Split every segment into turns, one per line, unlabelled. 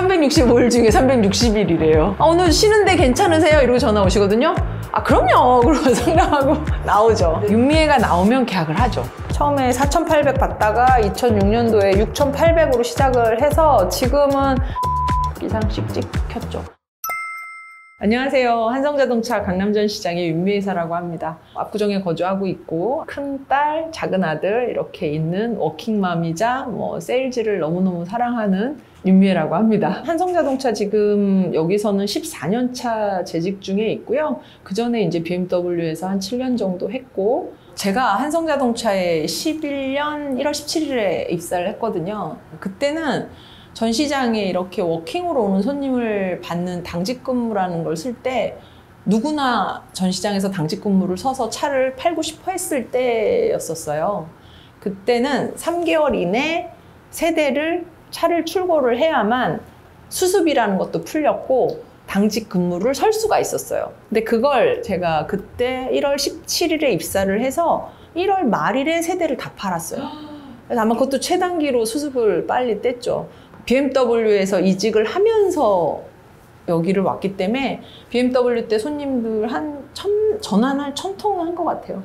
365일 중에 360일이래요. 오늘 쉬는데 괜찮으세요? 이러고 전화 오시거든요. 그럼요. 그러고 상담하고 나오죠. 윤미애가 나오면 계약을 하죠. 처음에 4,800 받다가 2006년도에 6,800으로 시작을 해서 지금은 이상씩 찍혔죠. 안녕하세요. 한성자동차 강남전시장의 윤미애사라고 합니다. 압구정에 거주하고 있고 큰딸, 작은아들 이렇게 있는 워킹맘이자 세일즈를 너무너무 사랑하는 윤미애라고 합니다. 한성자동차 지금 여기서는 14년 차 재직 중에 있고요. 그 전에 이제 BMW에서 한 7년 정도 했고, 제가 한성자동차에 11년 1월 17일에 입사를 했거든요. 그때는 전시장에 이렇게 워킹으로 오는 손님을 받는 당직 근무라는 걸 쓸 때 누구나 전시장에서 당직 근무를 서서 차를 팔고 싶어 했을 때였었어요. 그때는 3개월 이내 세대를 차를 출고를 해야만 수습이라는 것도 풀렸고 당직 근무를 설 수가 있었어요. 근데 그걸 제가 그때 1월 17일에 입사를 해서 1월 말일에 세대를 다 팔았어요. 그래서 아마 그것도 최단기로 수습을 빨리 뗐죠. BMW에서 이직을 하면서 여기를 왔기 때문에 BMW 때 손님들 전화 한 1,000통 한 것 같아요.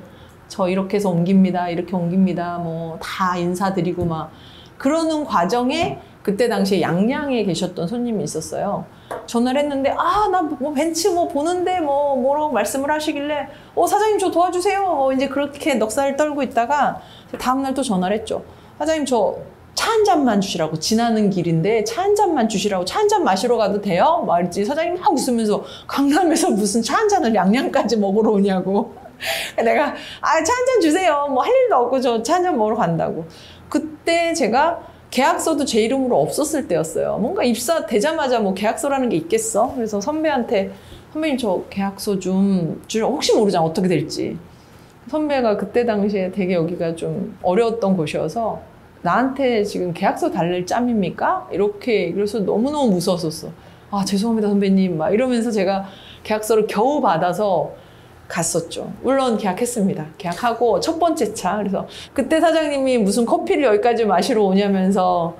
저 이렇게 해서 옮깁니다. 이렇게 옮깁니다. 다 인사드리고 막 그러는 과정에 그때 당시에 양양에 계셨던 손님이 있었어요. 전화를 했는데 나 벤츠 보는데 뭐라고 말씀을 하시길래 사장님 저 도와주세요. 이제 그렇게 넉살을 떨고 있다가 다음날 또 전화를 했죠. 사장님 저 차 한 잔만 주시라고, 지나는 길인데 차 한 잔만 주시라고, 차 한 잔 마시러 가도 돼요? 말했지. 사장님 막 웃으면서 강남에서 무슨 차 한 잔을 양양까지 먹으러 오냐고. 내가 차 한 잔 주세요. 할 일도 없고 저 차 한 잔 먹으러 간다고. 그때 제가 계약서도 제 이름으로 없었을 때였어요. 뭔가 입사되자마자 계약서라는 게 있겠어? 그래서 선배한테 선배님 저 계약서 좀 주려, 혹시 모르잖아 어떻게 될지. 선배가 그때 당시에 되게 여기가 좀 어려웠던 곳이어서 나한테 지금 계약서 달랠 짬입니까? 이렇게, 그래서 너무너무 무서웠었어. 죄송합니다 선배님 막 이러면서 제가 계약서를 겨우 받아서 갔었죠. 물론 계약했습니다. 계약하고 첫 번째 차. 그래서 그때 사장님이 무슨 커피를 여기까지 마시러 오냐면서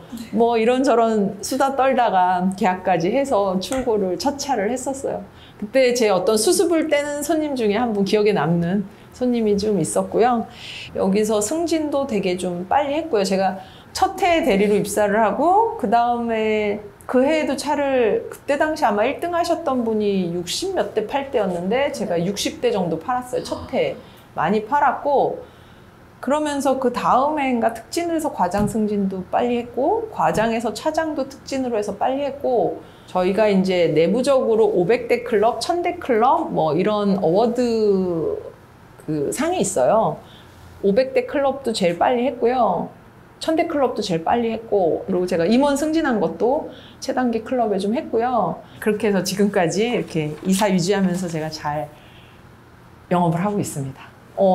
이런저런 수다 떨다가 계약까지 해서 출고를 첫 차를 했었어요. 그때 제 어떤 수습을 떼는 손님 중에 한 분 기억에 남는 손님이 좀 있었고요. 여기서 승진도 되게 좀 빨리 했고요. 제가 첫 해 대리로 입사를 하고 그 다음에 그 해에도 차를 그때 당시 아마 1등 하셨던 분이 60 몇 대 팔 때였는데 제가 60대 정도 팔았어요. 첫 해 많이 팔았고, 그러면서 그 다음 해인가 특진을 해서 과장 승진도 빨리 했고 과장에서 차장도 특진으로 해서 빨리 했고, 저희가 이제 내부적으로 500대 클럽, 1000대 클럽 이런 어워드 그 상이 있어요. 500대 클럽도 제일 빨리 했고요. 1000대 클럽도 제일 빨리 했고, 그리고 제가 임원 승진한 것도 최단기 클럽에 좀 했고요. 그렇게 해서 지금까지 이렇게 이사 유지하면서 제가 잘 영업을 하고 있습니다.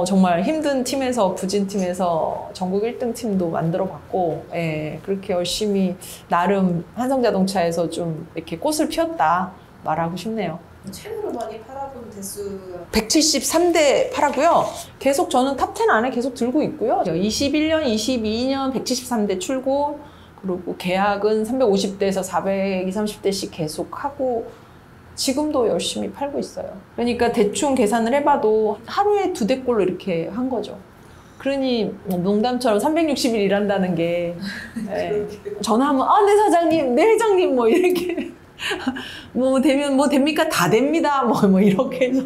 정말 힘든 팀에서, 부진 팀에서 전국 1등 팀도 만들어 봤고, 그렇게 열심히 나름 한성자동차에서 좀 이렇게 꽃을 피웠다 말하고 싶네요.
최고로 많이 팔아본 대수
173대 팔았고요. 계속 저는 탑10 안에 계속 들고 있고요. 21년, 22년 173대 출고, 그리고 계약은 350대에서 420, 30대씩 계속 하고 지금도 열심히 팔고 있어요. 그러니까 대충 계산을 해봐도 하루에 2대꼴로 이렇게 한 거죠. 그러니 농담처럼 360일 일한다는 게 전화하면 네 사장님, 네 회장님 이렇게 되면 됩니까? 다 됩니다. 이렇게 해서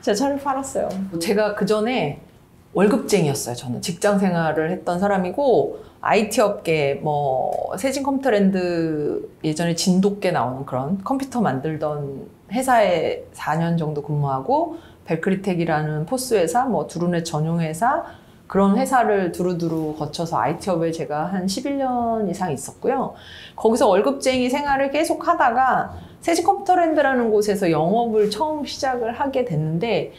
제가 차를 팔았어요. 제가 그 전에 월급쟁이였어요. 저는 직장 생활을 했던 사람이고, IT 업계, 세진 컴퓨터랜드 예전에 진돗개 나오는 그런 컴퓨터 만들던 회사에 4년 정도 근무하고, 벨크리텍이라는 포스 회사, 두루넷 전용 회사, 그런 회사를 두루두루 거쳐서 IT업에 제가 한 11년 이상 있었고요. 거기서 월급쟁이 생활을 계속 하다가 세진 컴퓨터랜드라는 곳에서 영업을 처음 시작을 하게 됐는데,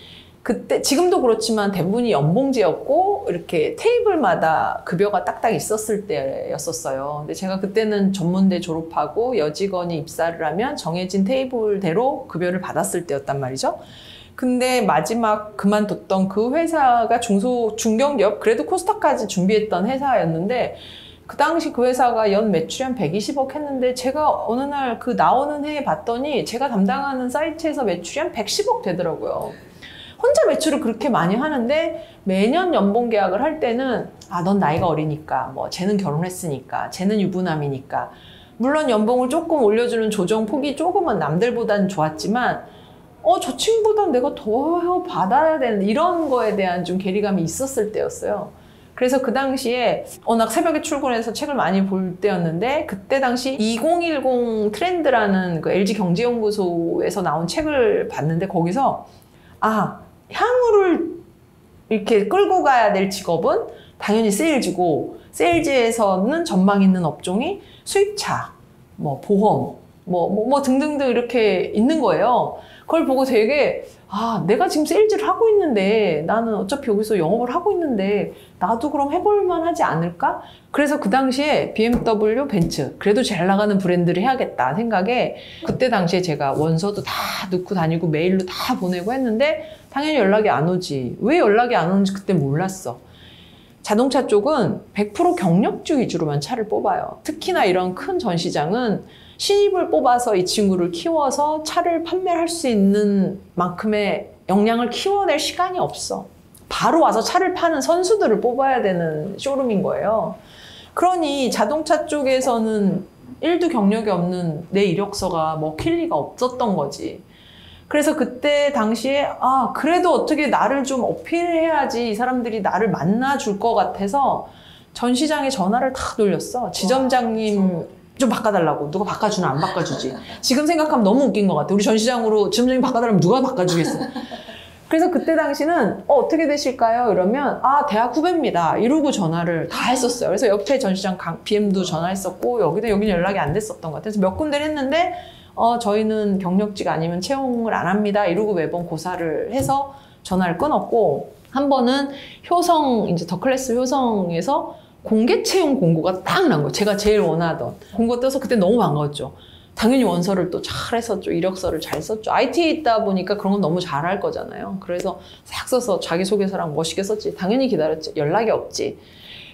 그때 지금도 그렇지만 대부분이 연봉제였고 이렇게 테이블마다 급여가 딱딱 있었을 때였었어요. 근데 제가 그때는 전문대 졸업하고 여직원이 입사를 하면 정해진 테이블대로 급여를 받았을 때였단 말이죠. 근데 마지막 그만뒀던 그 회사가 중견기업, 그래도 코스닥까지 준비했던 회사였는데, 그 당시 그 회사가 연 매출이 한 120억 했는데 제가 어느 날 그 나오는 해에 봤더니 제가 담당하는 사이트에서 매출이 한 110억 되더라고요. 혼자 매출을 그렇게 많이 하는데 매년 연봉 계약을 할 때는 아, 넌 나이가 어리니까, 뭐 쟤는 결혼했으니까, 쟤는 유부남이니까. 물론 연봉을 조금 올려주는 조정 폭이 조금은 남들보다는 좋았지만 저 친구보다 내가 더 받아야 되는 이런 거에 대한 좀 괴리감이 있었을 때였어요. 그래서 그 당시에 워낙 새벽에 출근해서 책을 많이 볼 때였는데 그때 당시 2010 트렌드라는 그 LG 경제연구소에서 나온 책을 봤는데 거기서 아, 향후를 이렇게 끌고 가야 될 직업은 당연히 세일즈고 세일즈에서는 전망 있는 업종이 수입차, 뭐 보험, 뭐 등등등 이렇게 있는 거예요. 그걸 보고 되게 아, 내가 지금 세일즈를 하고 있는데 나는 어차피 여기서 영업을 하고 있는데 나도 그럼 해볼 만하지 않을까? 그래서 그 당시에 BMW, 벤츠 그래도 잘 나가는 브랜드를 해야겠다 생각에 그때 당시에 제가 원서도 다 넣고 다니고 메일로 다 보내고 했는데 당연히 연락이 안 오지. 왜 연락이 안 오는지 그때 몰랐어. 자동차 쪽은 100% 경력직 위주로만 차를 뽑아요. 특히나 이런 큰 전시장은 신입을 뽑아서 이 친구를 키워서 차를 판매할 수 있는 만큼의 역량을 키워낼 시간이 없어. 바로 와서 차를 파는 선수들을 뽑아야 되는 쇼룸인 거예요. 그러니 자동차 쪽에서는 1도 경력이 없는 내 이력서가 먹힐 리가 없었던 거지. 그래서 그때 당시에 아, 그래도 어떻게 나를 좀 어필해야지 이 사람들이 나를 만나줄 것 같아서 전시장에 전화를 다 돌렸어. 지점장님 좀 바꿔달라고. 누가 바꿔주나 안 바꿔주지. 지금 생각하면 너무 웃긴 것 같아. 우리 전시장으로 지점장님 바꿔달라면 누가 바꿔주겠어. 그래서 그때 당시는 어떻게 되실까요? 이러면 아, 대학 후배입니다. 이러고 전화를 다 했었어요. 그래서 옆에 전시장 BM도 전화했었고 여기는 연락이 안 됐었던 것 같아요. 그래서 몇 군데를 했는데 저희는 경력직 아니면 채용을 안 합니다. 이러고 매번 고사를 해서 전화를 끊었고 한 번은 효성, 이제 더클래스 효성에서 공개 채용 공고가 딱 난 거예요. 제가 제일 원하던. 공고 떠서 그때 너무 반가웠죠. 당연히 원서를 또 잘 했었죠. 이력서를 잘 썼죠. IT에 있다 보니까 그런 건 너무 잘할 거잖아요. 그래서 싹 써서 자기소개서랑 멋있게 썼지. 당연히 기다렸지. 연락이 없지.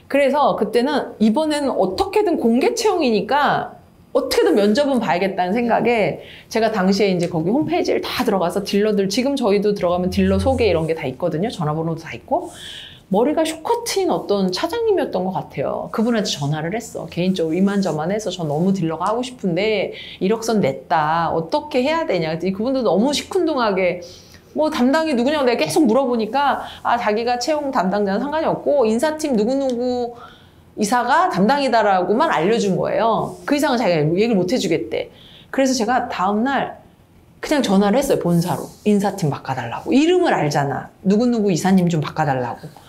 그래서 그때는 이번에는 어떻게든 공개 채용이니까 어떻게든 면접은 봐야겠다는 생각에 제가 당시에 이제 거기 홈페이지를 다 들어가서 딜러들, 지금 저희도 들어가면 딜러 소개 이런 게 다 있거든요. 전화번호도 다 있고. 머리가 쇼커트인 어떤 차장님이었던 것 같아요. 그분한테 전화를 했어. 개인적으로 이만저만해서 저 너무 딜러가 하고 싶은데 이력서 냈다. 어떻게 해야 되냐. 그랬더니 그분도 너무 시큰둥하게 뭐 담당이 누구냐고 내가 계속 물어보니까 아, 자기가 채용 담당자는 상관이 없고 인사팀 누구누구 이사가 담당이다라고만 알려준 거예요. 그 이상은 자기가 얘기를 못 해주겠대. 그래서 제가 다음날 그냥 전화를 했어요. 본사로. 인사팀 바꿔달라고. 이름을 알잖아. 누구누구 이사님 좀 바꿔달라고.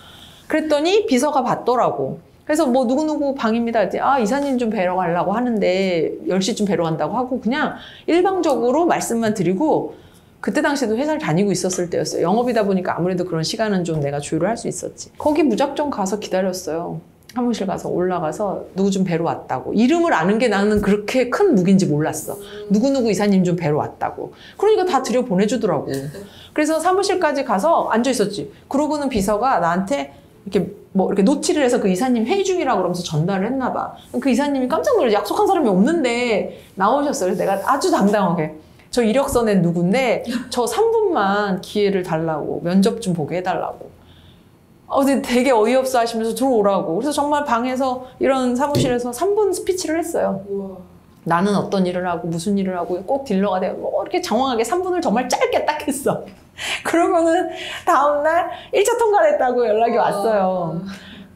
그랬더니 비서가 받더라고. 그래서 뭐 누구누구 방입니다. 그랬더니 아, 이사님 좀 뵈러 가려고 하는데 10시쯤 뵈러 간다고 하고 그냥 일방적으로 말씀만 드리고 그때 당시에도 회사를 다니고 있었을 때였어요. 영업이다 보니까 아무래도 그런 시간은 좀 내가 조율을 할 수 있었지. 거기 무작정 가서 기다렸어요. 사무실 가서 올라가서 누구 좀 뵈러 왔다고. 이름을 아는 게 나는 그렇게 큰 무기인지 몰랐어. 누구누구 이사님 좀 뵈러 왔다고. 그러니까 다 들여보내주더라고. 그래서 사무실까지 가서 앉아있었지. 그러고는 비서가 나한테 이렇게 노티를 해서 그 이사님 회의 중이라고 그러면서 전달을 했나 봐. 그 이사님이 깜짝 놀라서 약속한 사람이 없는데 나오셨어요. 그래서 내가 아주 당당하게 저 이력서 낸 누군데 저 3분만 기회를 달라고 면접 좀 보게 해달라고. 근데 되게 어이없어 하시면서 들어오라고. 그래서 정말 방에서 이런 사무실에서 3분 스피치를 했어요.
우와.
나는 어떤 일을 하고 무슨 일을 하고 꼭 딜러가 되고 뭐 이렇게 장황하게 3분을 정말 짧게 딱 했어. 그러고는 다음날 1차 통과됐다고 연락이 왔어요.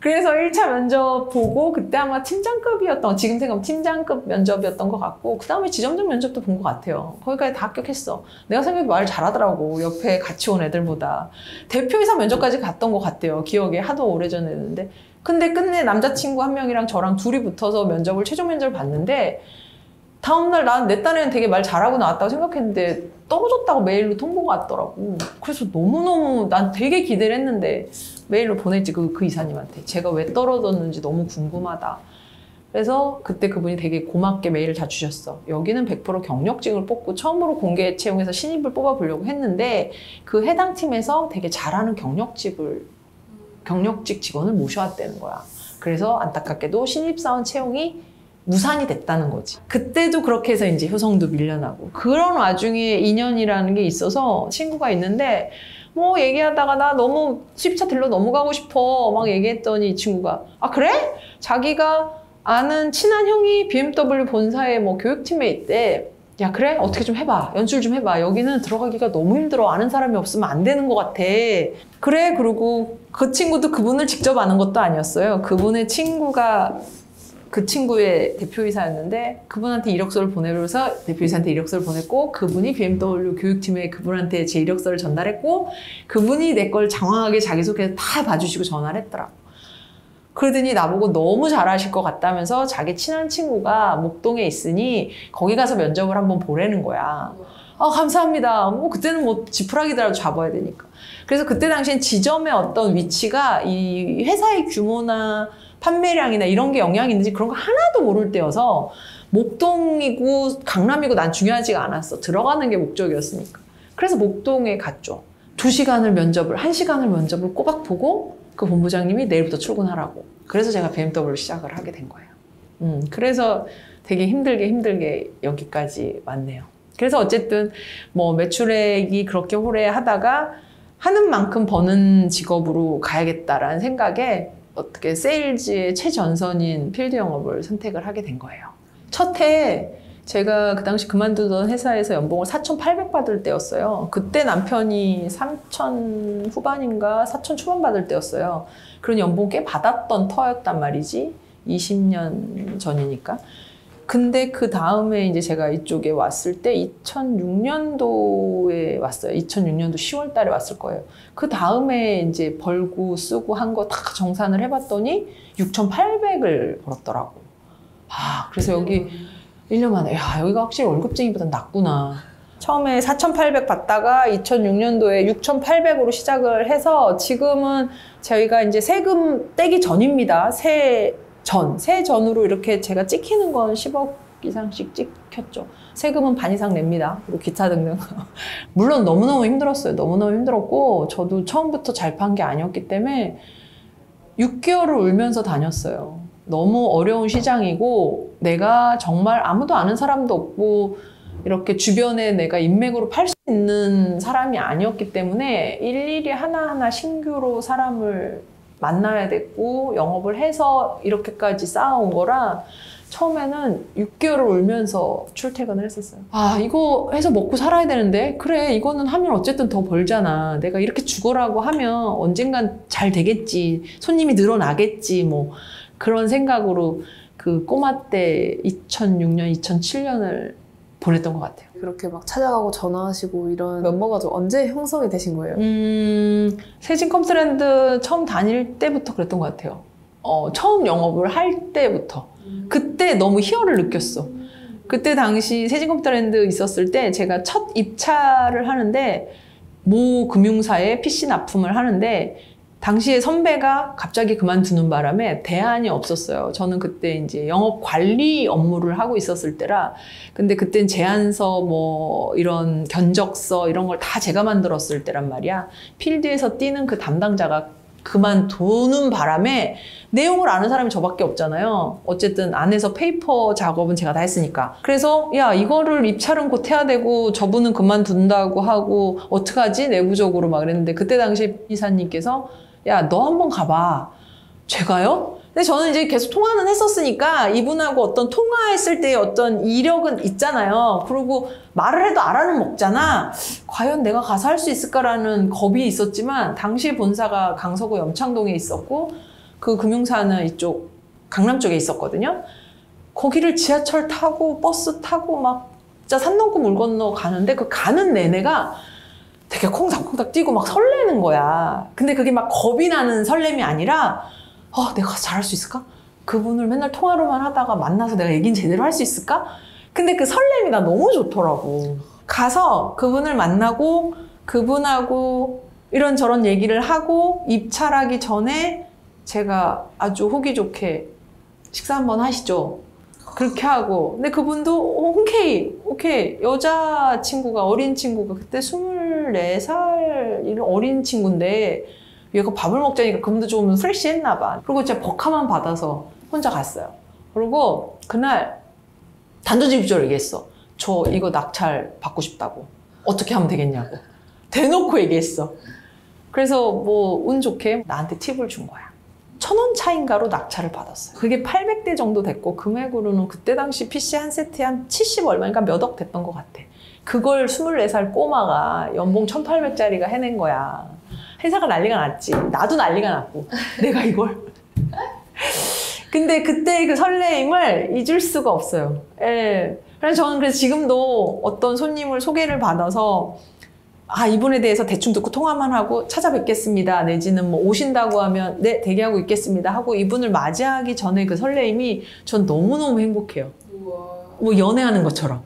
그래서 1차 면접 보고 그때 아마 팀장급이었던, 지금 생각하면 팀장급 면접이었던 것 같고 그 다음에 지점장 면접도 본 것 같아요. 거기까지 다 합격했어. 내가 생각해도 말을 잘하더라고. 옆에 같이 온 애들보다. 대표이사 면접까지 갔던 것 같아요. 기억에 하도 오래전에 했는데. 근데 끝내 남자친구 한 명이랑 저랑 둘이 붙어서 면접을, 최종 면접을 봤는데 다음날 내 딴에는 되게 말 잘하고 나왔다고 생각했는데 떨어졌다고 메일로 통보가 왔더라고. 그래서 너무너무 난 되게 기대를 했는데 메일로 보냈지, 그 이사님한테. 제가 왜 떨어졌는지 너무 궁금하다. 그래서 그때 그분이 되게 고맙게 메일을 다 주셨어. 여기는 100% 경력직을 뽑고 처음으로 공개 채용해서 신입을 뽑아보려고 했는데 그 해당 팀에서 되게 잘하는 경력직 직원을 모셔왔다는 거야. 그래서 안타깝게도 신입사원 채용이 무산이 됐다는 거지. 그때도 그렇게 해서 이제 효성도 밀려나고. 그런 와중에 인연이라는 게 있어서 친구가 있는데 뭐 얘기하다가 나 너무 수입차 들러 넘어가고 싶어 막 얘기했더니 이 친구가 아 그래? 자기가 아는 친한 형이 BMW 본사에 뭐 교육팀에 있대. 야 그래? 어떻게 좀 해봐. 연출 좀 해봐. 여기는 들어가기가 너무 힘들어. 아는 사람이 없으면 안 되는 것 같아. 그래? 그리고 그 친구도 그분을 직접 아는 것도 아니었어요. 그분의 친구가 그 친구의 대표이사였는데 그분한테 이력서를 보내면서 대표이사한테 이력서를 보냈고 그분이 BMW 교육팀에 그분한테 제 이력서를 전달했고 그분이 내 걸 장황하게 자기소개서 다 봐주시고 전화를 했더라고. 그러더니 나보고 너무 잘하실 것 같다면서 자기 친한 친구가 목동에 있으니 거기 가서 면접을 한번 보라는 거야. 아 감사합니다. 뭐 그때는 뭐 지푸라기라도 잡아야 되니까. 그래서 그때 당시엔 지점의 어떤 위치가 이 회사의 규모나 판매량이나 이런 게 영향이 있는지 그런 거 하나도 모를 때여서 목동이고 강남이고 난 중요하지가 않았어. 들어가는 게 목적이었으니까. 그래서 목동에 갔죠. 2시간을 면접을, 1시간을 면접을 꼬박 보고 그 본부장님이 내일부터 출근하라고. 그래서 제가 BMW 시작을 하게 된 거예요. 그래서 되게 힘들게 여기까지 왔네요. 그래서 어쨌든 뭐 매출액이 그렇게 오래 하다가 하는 만큼 버는 직업으로 가야겠다라는 생각에 어떻게 세일즈의 최전선인 필드 영업을 선택을 하게 된 거예요. 첫 해 제가 그 당시 그만두던 회사에서 연봉을 4,800 받을 때였어요. 그때 남편이 3,000 후반인가 4,000 초반 받을 때였어요. 그런 연봉 꽤 받았던 터였단 말이지. 20년 전이니까. 근데 그 다음에 이제 제가 이쪽에 왔을 때 2006년도에 왔어요. 2006년도 10월 달에 왔을 거예요. 그 다음에 이제 벌고 쓰고 한 거 다 정산을 해봤더니 6,800을 벌었더라고. 아, 그래서 여기 1년 만에, 야, 여기가 확실히 월급쟁이보다 낫구나. 처음에 4,800 받다가 2006년도에 6,800으로 시작을 해서 지금은 저희가 이제 세금 떼기 전입니다. 세전으로 이렇게 제가 찍히는 건 10억 이상씩 찍혔죠. 세금은 반 이상 냅니다. 그리고 기타 등등. 물론 너무너무 힘들었어요. 너무너무 힘들었고 저도 처음부터 잘 판 게 아니었기 때문에 6개월을 울면서 다녔어요. 너무 어려운 시장이고 내가 정말 아무도 아는 사람도 없고 이렇게 주변에 내가 인맥으로 팔 수 있는 사람이 아니었기 때문에 일일이 하나하나 신규로 사람을 만나야 됐고 영업을 해서 이렇게까지 쌓아온 거라 처음에는 6개월을 울면서 출퇴근을 했었어요. 아 이거 해서 먹고 살아야 되는데 그래 이거는 하면 어쨌든 더 벌잖아. 내가 이렇게 죽어라고 하면 언젠간 잘 되겠지. 손님이 늘어나겠지 뭐 그런 생각으로 그 꼬마 때 2006년, 2007년을 보냈던 것 같아요.
그렇게 막 찾아가고 전화하시고 이런 멤버가 좀 언제 형성이 되신 거예요?
세진 컴스랜드 처음 다닐 때부터 그랬던 것 같아요. 처음 영업을 할 때부터. 그때 너무 희열을 느꼈어. 그때 당시 세진 컴스랜드 있었을 때 제가 첫 입찰을 하는데 모 금융사에 PC 납품을 하는데 당시에 선배가 갑자기 그만두는 바람에 대안이 없었어요. 저는 그때 이제 영업 관리 업무를 하고 있었을 때라. 근데 그땐 제안서 뭐 이런 견적서 이런 걸 다 제가 만들었을 때란 말이야. 필드에서 뛰는 그 담당자가 그만두는 바람에 내용을 아는 사람이 저밖에 없잖아요. 어쨌든 안에서 페이퍼 작업은 제가 다 했으니까. 그래서 야 이거를 입찰은 곧 해야 되고 저분은 그만둔다고 하고 어떡하지? 내부적으로 막 그랬는데 그때 당시 이사님께서 야, 너 한번 가봐. 제가요? 근데 저는 이제 계속 통화는 했었으니까 이분하고 어떤 통화했을 때의 어떤 이력은 있잖아요. 그리고 말을 해도 알아는 먹잖아. 과연 내가 가서 할 수 있을까라는 겁이 있었지만 당시 본사가 강서구 염창동에 있었고 그 금융사는 이쪽 강남 쪽에 있었거든요. 거기를 지하철 타고 버스 타고 막 진짜 산 넘고 물 건너 가는데 그 가는 내내가 되게 콩닥콩닥 뛰고 막 설레는 거야. 근데 그게 막 겁이 나는 설렘이 아니라 내가 잘할 수 있을까? 그분을 맨날 통화로만 하다가 만나서 내가 얘기는 제대로 할 수 있을까? 근데 그 설렘이 나 너무 좋더라고. 가서 그분을 만나고 그분하고 이런저런 얘기를 하고 입찰하기 전에 제가 아주 호기 좋게 식사 한번 하시죠. 그렇게 하고 근데 그분도 오케이 여자친구가 어린 친구가 그때 24살 이런 어린 친구인데 얘가 밥을 먹자니까 그분도 좀 프레시했나 봐. 그리고 진짜 버카만 받아서 혼자 갔어요. 그리고 그날 단도직입적으로 얘기했어. 저 이거 낙찰 받고 싶다고. 어떻게 하면 되겠냐고. 대놓고 얘기했어. 그래서 뭐 운 좋게 나한테 팁을 준 거야. 1,000원 차인가로 낙찰을 받았어요. 그게 800대 정도 됐고 금액으로는 그때 당시 PC 한 세트에 한 70 얼마니까 몇 억 됐던 것 같아. 그걸 24살 꼬마가 연봉 1,800짜리가 해낸 거야. 회사가 난리가 났지. 나도 난리가 났고. 내가 이걸. 근데 그때 그 설레임을 잊을 수가 없어요. 예. 그래서 저는 그래서 지금도 어떤 손님을 소개를 받아서 아, 이분에 대해서 대충 듣고 통화만 하고 찾아뵙겠습니다. 내지는 뭐 오신다고 하면 네, 대기하고 있겠습니다. 하고 이분을 맞이하기 전에 그 설레임이 전 너무너무 행복해요.
우와.
뭐 연애하는 것처럼.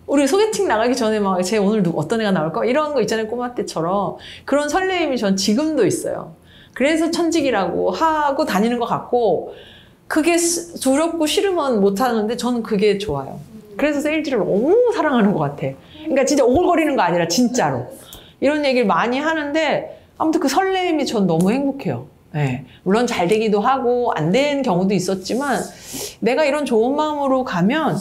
우리 소개팅 나가기 전에 막 쟤 오늘 어떤 애가 나올까? 이런 거 있잖아요. 꼬마 때처럼. 그런 설레임이 전 지금도 있어요. 그래서 천직이라고 하고 다니는 것 같고 그게 두렵고 싫으면 못하는데 저는 그게 좋아요. 그래서 세일즈를 너무 사랑하는 것 같아. 그러니까 진짜 오글거리는 거 아니라 진짜로. 이런 얘기를 많이 하는데 아무튼 그 설레임이 전 너무 행복해요. 네. 물론 잘 되기도 하고 안 된 경우도 있었지만 내가 이런 좋은 마음으로 가면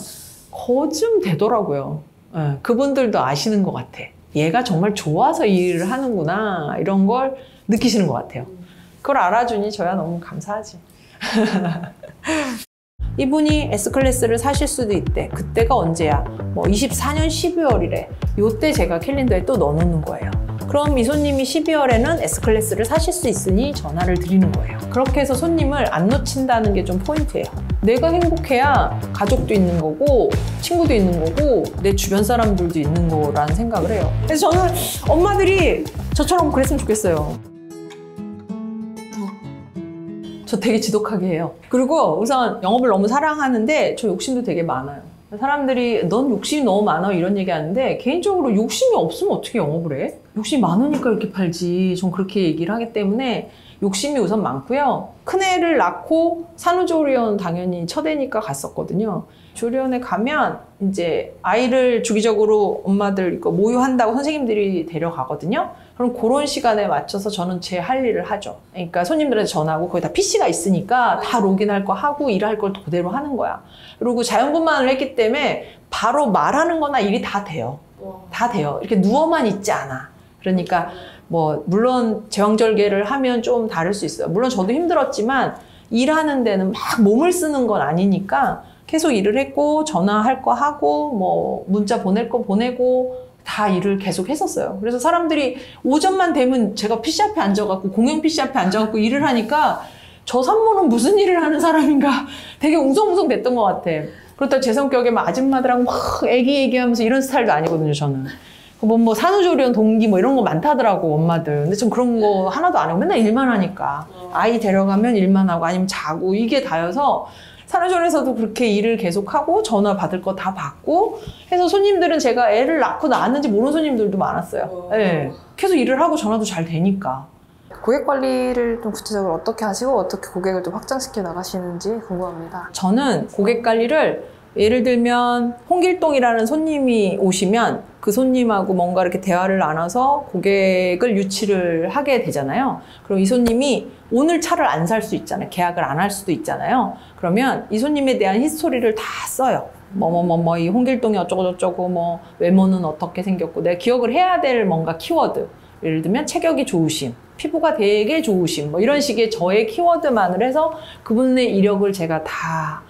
거좀 되더라고요. 네. 그분들도 아시는 것 같아. 얘가 정말 좋아서 이 일을 하는구나 이런 걸 느끼시는 것 같아요. 그걸 알아주니 저야 너무 감사하지. 이분이 S클래스를 사실 수도 있대. 그때가 언제야? 뭐 24년 12월이래. 요때 제가 캘린더에 또 넣어놓는 거예요. 그럼 이 손님이 12월에는 S클래스를 사실 수 있으니 전화를 드리는 거예요. 그렇게 해서 손님을 안 놓친다는 게 좀 포인트예요. 내가 행복해야 가족도 있는 거고 친구도 있는 거고 내 주변 사람들도 있는 거라는 생각을 해요. 그래서 저는 엄마들이 저처럼 그랬으면 좋겠어요. 저 되게 지독하게 해요. 그리고 우선 영업을 너무 사랑하는데 저 욕심도 되게 많아요. 사람들이 넌 욕심이 너무 많아 이런 얘기 하는데 개인적으로 욕심이 없으면 어떻게 영업을 해? 욕심이 많으니까 이렇게 팔지. 전 그렇게 얘기를 하기 때문에 욕심이 우선 많고요. 큰애를 낳고 산후조리원 당연히 첫애니까 갔었거든요. 조리원에 가면 이제 아이를 주기적으로 엄마들 이거 모유한다고 선생님들이 데려가거든요. 그럼 그런 시간에 맞춰서 저는 제 할 일을 하죠. 그러니까 손님들한테 전화하고 거기 다 PC가 있으니까 다 로그인할 거 하고 일할 걸 그대로 하는 거야. 그리고 자연분만을 했기 때문에 바로 말하는 거나 일이 다 돼요. 다 돼요. 이렇게 누워만 있지 않아. 그러니까 뭐 물론 제왕절개를 하면 좀 다를 수 있어요. 물론 저도 힘들었지만 일하는 데는 막 몸을 쓰는 건 아니니까 계속 일을 했고 전화할 거 하고 뭐 문자 보낼 거 보내고 다 일을 계속 했었어요. 그래서 사람들이 오전만 되면 제가 PC 앞에 앉아갖고 공용 PC 앞에 앉아갖고 일을 하니까 저 산모는 무슨 일을 하는 사람인가 되게 웅성웅성 됐던 것 같아. 그렇다고 제 성격에 막 아줌마들하고 막 애기애기하면서 이런 스타일도 아니거든요, 저는. 뭐 산후조리원 동기 뭐 이런 거 많다더라고, 엄마들. 근데 전 그런 거 하나도 안 하고 맨날 일만 하니까. 아이 데려가면 일만 하고 아니면 자고 이게 다여서 산후조리원에서도 그렇게 일을 계속하고 전화 받을 거 다 받고 해서 손님들은 제가 애를 낳고 낳았는지 모르는 손님들도 많았어요. 네. 계속 일을 하고 전화도 잘 되니까.
고객 관리를 좀 구체적으로 어떻게 하시고 어떻게 고객을 좀 확장시켜 나가시는지 궁금합니다.
저는 고객 관리를 예를 들면 홍길동이라는 손님이 오시면 그 손님하고 뭔가 이렇게 대화를 나눠서 고객을 유치를 하게 되잖아요. 그럼 이 손님이 오늘 차를 안 살 수 있잖아요. 계약을 안 할 수도 있잖아요. 그러면 이 손님에 대한 히스토리를 다 써요. 이 홍길동이 어쩌고저쩌고 뭐 외모는 어떻게 생겼고 내가 기억을 해야 될 뭔가 키워드. 예를 들면 체격이 좋으심, 피부가 되게 좋으심 뭐 이런 식의 저의 키워드만을 해서 그분의 이력을 제가 다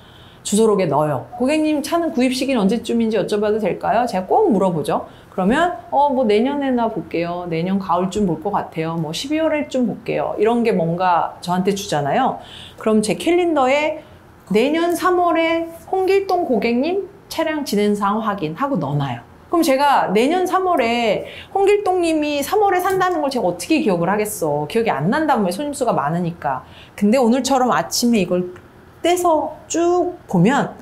주소록에 넣어요. 고객님 차는 구입 시기는 언제쯤인지 여쭤봐도 될까요? 제가 꼭 물어보죠. 그러면 뭐 내년에나 볼게요. 내년 가을쯤 볼 것 같아요. 뭐 12월에쯤 볼게요. 이런 게 뭔가 저한테 주잖아요. 그럼 제 캘린더에 내년 3월에 홍길동 고객님 차량 진행사항 확인하고 넣어놔요. 그럼 제가 내년 3월에 홍길동님이 3월에 산다는 걸 제가 어떻게 기억을 하겠어. 기억이 안 난다면 왜 손님 수가 많으니까. 근데 오늘처럼 아침에 이걸 떼서 쭉 보면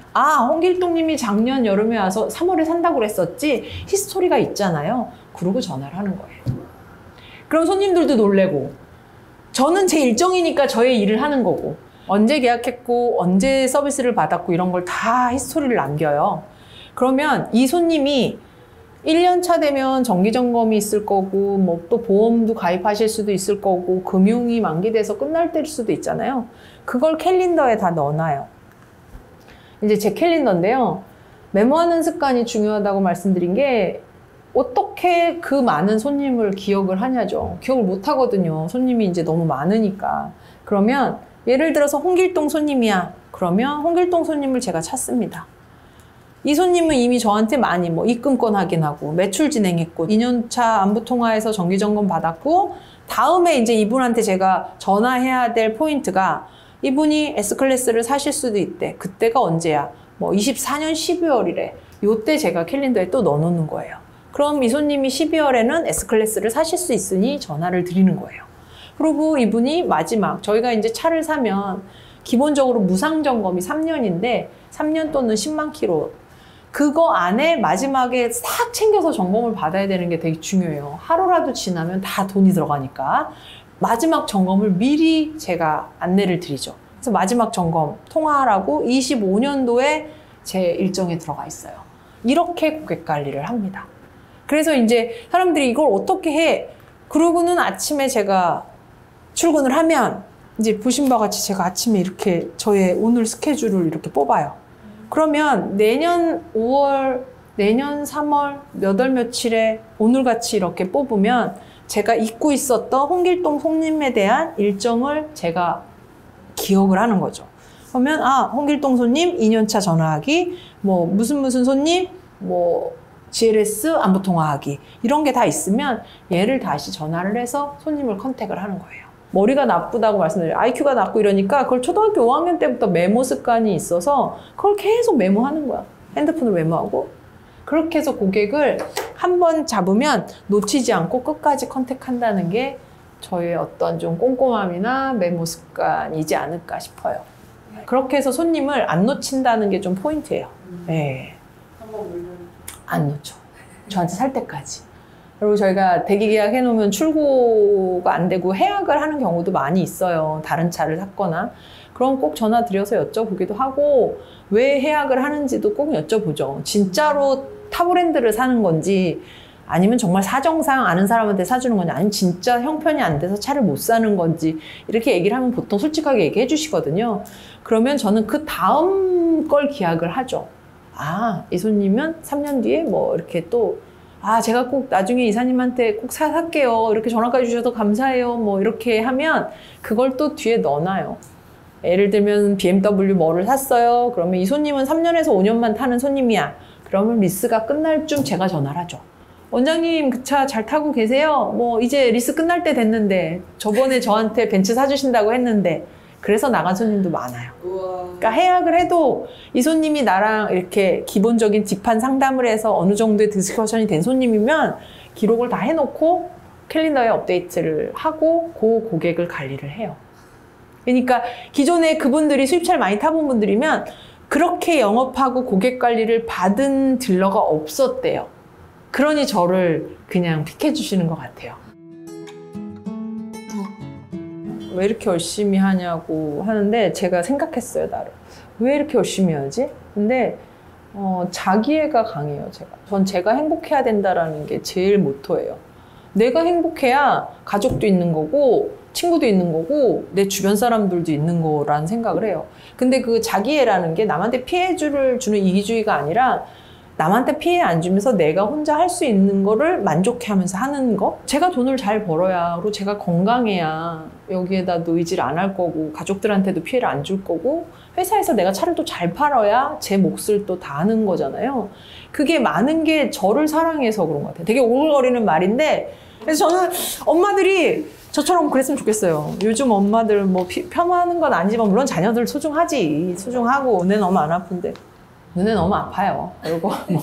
홍길동님이 작년 여름에 와서 3월에 산다고 그랬었지 히스토리가 있잖아요. 그러고 전화를 하는 거예요. 그럼 손님들도 놀래고 저는 제 일정이니까 저의 일을 하는 거고 언제 계약했고 언제 서비스를 받았고 이런 걸 다 히스토리를 남겨요. 그러면 이 손님이 1년 차 되면 정기점검이 있을 거고 뭐 또 보험도 가입하실 수도 있을 거고 금융이 만기돼서 끝날 때일 수도 있잖아요. 그걸 캘린더에 다 넣어놔요. 이제 제 캘린더인데요. 메모하는 습관이 중요하다고 말씀드린 게 어떻게 그 많은 손님을 기억을 하냐죠. 기억을 못 하거든요. 손님이 이제 너무 많으니까. 그러면 예를 들어서 홍길동 손님이야. 그러면 홍길동 손님을 제가 찾습니다. 이 손님은 이미 저한테 많이 뭐 입금권 확인하고 매출 진행했고 2년차 안부통화해서 정기점검 받았고 다음에 이제 이분한테 제가 전화해야 될 포인트가 이분이 S클래스를 사실 수도 있대. 그때가 언제야? 뭐 24년 12월이래. 요때 제가 캘린더에 또 넣어놓는 거예요. 그럼 이 손님이 12월에는 S클래스를 사실 수 있으니 전화를 드리는 거예요. 그리고 이분이 마지막 저희가 이제 차를 사면 기본적으로 무상 점검이 3년인데 3년 또는 10만 킬로 그거 안에 마지막에 싹 챙겨서 점검을 받아야 되는 게 되게 중요해요. 하루라도 지나면 다 돈이 들어가니까 마지막 점검을 미리 제가 안내를 드리죠. 그래서 마지막 점검 통화하라고 25년도에 제 일정에 들어가 있어요. 이렇게 고객 관리를 합니다. 그래서 이제 사람들이 이걸 어떻게 해? 그러고는 아침에 제가 출근을 하면 이제 보신 바와 같이 제가 아침에 이렇게 저의 오늘 스케줄을 이렇게 뽑아요. 그러면 내년 5월, 내년 3월 몇 월 며칠에 오늘같이 이렇게 뽑으면 제가 잊고 있었던 홍길동 손님에 대한 일정을 제가 기억을 하는 거죠. 그러면 홍길동 손님 2년차 전화하기, 뭐 무슨 손님, 뭐 GLS 안부통화하기 이런 게 다 있으면 얘를 다시 전화를 해서 손님을 컨택을 하는 거예요. 머리가 나쁘다고 말씀드려요. IQ가 낮고 이러니까 그걸 초등학교 5학년 때부터 메모 습관이 있어서 그걸 계속 메모하는 거야. 핸드폰으로 메모하고. 그렇게 해서 고객을 한 번 잡으면 놓치지 않고 끝까지 컨택한다는 게 저의 어떤 좀 꼼꼼함이나 메모 습관이지 않을까 싶어요. 그렇게 해서 손님을 안 놓친다는 게 좀 포인트예요. 네.
한번 물면
안 놓죠. 저한테 살 때까지. 그리고 저희가 대기 계약 해놓으면 출고가 안 되고 해약을 하는 경우도 많이 있어요. 다른 차를 샀거나. 그럼 꼭 전화 드려서 여쭤보기도 하고 왜 해약을 하는지도 꼭 여쭤보죠. 진짜로 타 브랜드를 사는 건지 아니면 정말 사정상 아는 사람한테 사주는 건지 아니면 진짜 형편이 안 돼서 차를 못 사는 건지 이렇게 얘기를 하면 보통 솔직하게 얘기해 주시거든요. 그러면 저는 그 다음 걸 기약을 하죠. 이 손님은 3년 뒤에 뭐 이렇게 또 제가 꼭 나중에 이사님한테 꼭 살게요. 이렇게 전화까지 주셔서 감사해요. 뭐 이렇게 하면 그걸 또 뒤에 넣어놔요. 예를 들면 BMW 뭐를 샀어요. 그러면 이 손님은 3년에서 5년만 타는 손님이야. 그러면 리스가 끝날 쯤 제가 전화를 하죠. 원장님 그 차 잘 타고 계세요? 뭐 이제 리스 끝날 때 됐는데 저번에 저한테 벤츠 사주신다고 했는데 그래서 나간 손님도 많아요. 그러니까 해약을 해도 이 손님이 나랑 이렇게 기본적인 뒷판 상담을 해서 어느 정도의 디스커션이 된 손님이면 기록을 다 해놓고 캘린더에 업데이트를 하고 그 고객을 관리를 해요. 그러니까 기존에 그분들이 수입차를 많이 타본 분들이면 그렇게 영업하고 고객 관리를 받은 딜러가 없었대요. 그러니 저를 그냥 픽해 주시는 것 같아요. 왜 이렇게 열심히 하냐고 하는데 제가 생각했어요, 나를. 왜 이렇게 열심히 하지? 근데 자기애가 강해요, 제가. 전 제가 행복해야 된다라는 게 제일 모토예요. 내가 행복해야 가족도 있는 거고 친구도 있는 거고 내 주변 사람들도 있는 거라는 생각을 해요. 근데 그 자기애라는 게 남한테 피해를 주는 이기주의가 아니라 남한테 피해 안 주면서 내가 혼자 할 수 있는 거를 만족해하면서 하는 거. 제가 돈을 잘 벌어야, 그리고 제가 건강해야 여기에다 의지를 안 할 거고 가족들한테도 피해를 안 줄 거고 회사에서 내가 차를 또 잘 팔아야 제 몫을 또 다 하는 거잖아요. 그게 많은 게 저를 사랑해서 그런 것 같아요. 되게 오글거리는 말인데 그래서 저는 엄마들이 저처럼 그랬으면 좋겠어요. 요즘 엄마들 뭐 폄하하는 건 아니지만 물론 자녀들 소중하지. 소중하고 내 너무 안 아픈데 눈에 너무 아파요. 그리고 뭐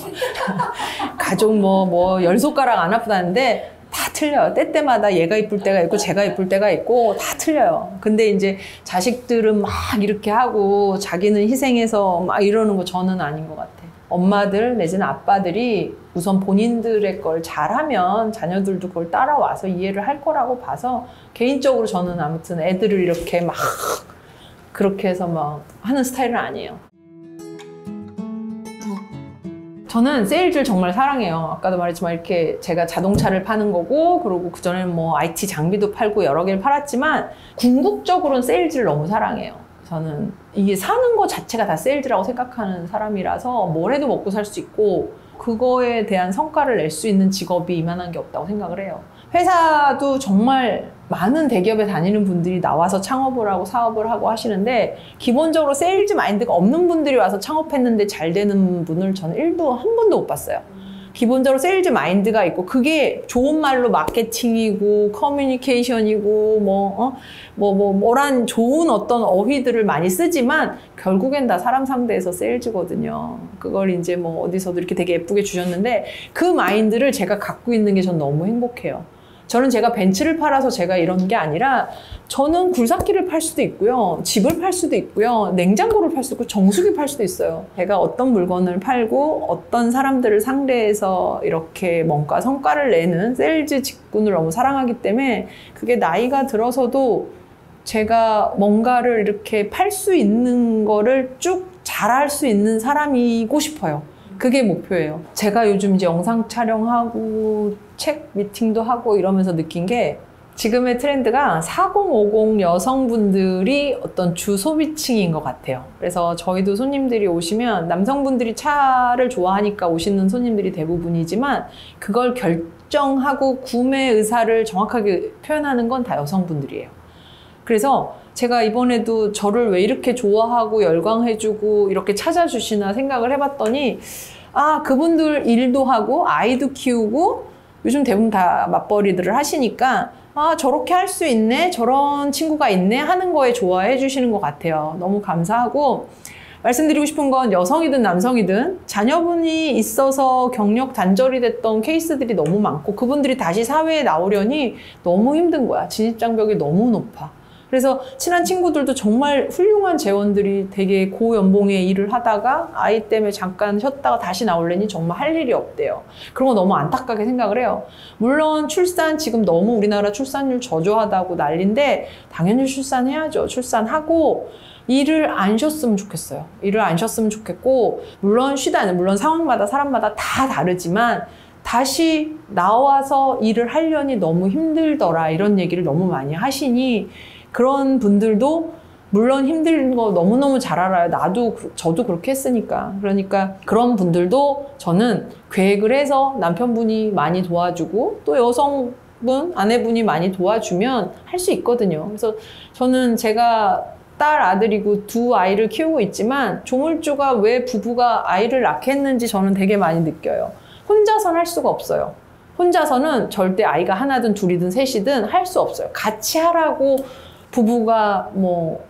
가족 뭐 10손가락 안 아프다는데 다 틀려요. 때때마다 얘가 이쁠 때가 있고 제가 이쁠 때가 있고 다 틀려요. 근데 이제 자식들은 막 이렇게 하고 자기는 희생해서 막 이러는 거 저는 아닌 것 같아요. 엄마들 내지는 아빠들이 우선 본인들의 걸 잘하면 자녀들도 그걸 따라와서 이해를 할 거라고 봐서 개인적으로 저는 아무튼 애들을 이렇게 막 그렇게 해서 막 하는 스타일은 아니에요. 저는 세일즈를 정말 사랑해요. 아까도 말했지만 이렇게 제가 자동차를 파는 거고, 그리고 그전에는 뭐 IT 장비도 팔고 여러 개를 팔았지만 궁극적으로는 세일즈를 너무 사랑해요. 저는 이게 사는 거 자체가 다 세일즈라고 생각하는 사람이라서 뭘 해도 먹고 살 수 있고 그거에 대한 성과를 낼 수 있는 직업이 이만한 게 없다고 생각을 해요. 회사도 정말 많은 대기업에 다니는 분들이 나와서 창업을 하고 사업을 하고 하시는데 기본적으로 세일즈 마인드가 없는 분들이 와서 창업했는데 잘 되는 분을 저는 1도 한 번도 못 봤어요. 기본적으로 세일즈 마인드가 있고 그게 좋은 말로 마케팅이고 커뮤니케이션이고 뭐란 좋은 어떤 어휘들을 많이 쓰지만 결국엔 다 사람 상대에서 세일즈거든요. 그걸 이제 뭐 어디서도 이렇게 되게 예쁘게 주셨는데 그 마인드를 제가 갖고 있는 게 전 너무 행복해요. 저는 제가 벤츠를 팔아서 제가 이런 게 아니라 저는 굴삭기를 팔 수도 있고요. 집을 팔 수도 있고요. 냉장고를 팔 수도 있고 정수기 팔 수도 있어요. 제가 어떤 물건을 팔고 어떤 사람들을 상대해서 이렇게 뭔가 성과를 내는 세일즈 직군을 너무 사랑하기 때문에 그게 나이가 들어서도 제가 뭔가를 이렇게 팔 수 있는 거를 쭉 잘할 수 있는 사람이고 싶어요. 그게 목표예요. 제가 요즘 이제 영상 촬영하고 책 미팅도 하고 이러면서 느낀 게 지금의 트렌드가 4050 여성분들이 어떤 주 소비층인 것 같아요. 그래서 저희도 손님들이 오시면 남성분들이 차를 좋아하니까 오시는 손님들이 대부분이지만 그걸 결정하고 구매 의사를 정확하게 표현하는 건 다 여성분들이에요. 그래서 제가 이번에도 저를 왜 이렇게 좋아하고 열광해주고 이렇게 찾아주시나 생각을 해봤더니 그분들 일도 하고 아이도 키우고 요즘 대부분 다 맞벌이들을 하시니까 저렇게 할 수 있네, 저런 친구가 있네 하는 거에 좋아해 주시는 것 같아요. 너무 감사하고 말씀드리고 싶은 건 여성이든 남성이든 자녀분이 있어서 경력 단절이 됐던 케이스들이 너무 많고 그분들이 다시 사회에 나오려니 너무 힘든 거야. 진입장벽이 너무 높아. 그래서 친한 친구들도 정말 훌륭한 재원들이 되게 고연봉의 일을 하다가 아이 때문에 잠깐 쉬었다가 다시 나오려니 정말 할 일이 없대요. 그런 거 너무 안타깝게 생각을 해요. 물론 출산 지금 너무 우리나라 출산율 저조하다고 난리인데 당연히 출산해야죠. 출산하고 일을 안 쉬었으면 좋겠어요. 일을 안 쉬었으면 좋겠고 물론 물론 상황마다 사람마다 다 다르지만 다시 나와서 일을 하려니 너무 힘들더라 이런 얘기를 너무 많이 하시니 그런 분들도 물론 힘든 거 너무너무 잘 알아요. 저도 그렇게 했으니까. 그러니까 그런 분들도 저는 계획을 해서 남편분이 많이 도와주고 또 여성분, 아내분이 많이 도와주면 할 수 있거든요. 그래서 저는 제가 딸, 아들이고 두 아이를 키우고 있지만 조물주가 왜 부부가 아이를 낳게 했는지 저는 되게 많이 느껴요. 혼자서는 할 수가 없어요. 혼자서는 절대 아이가 하나든 둘이든 셋이든 할 수 없어요. 같이 하라고 부부가 뭐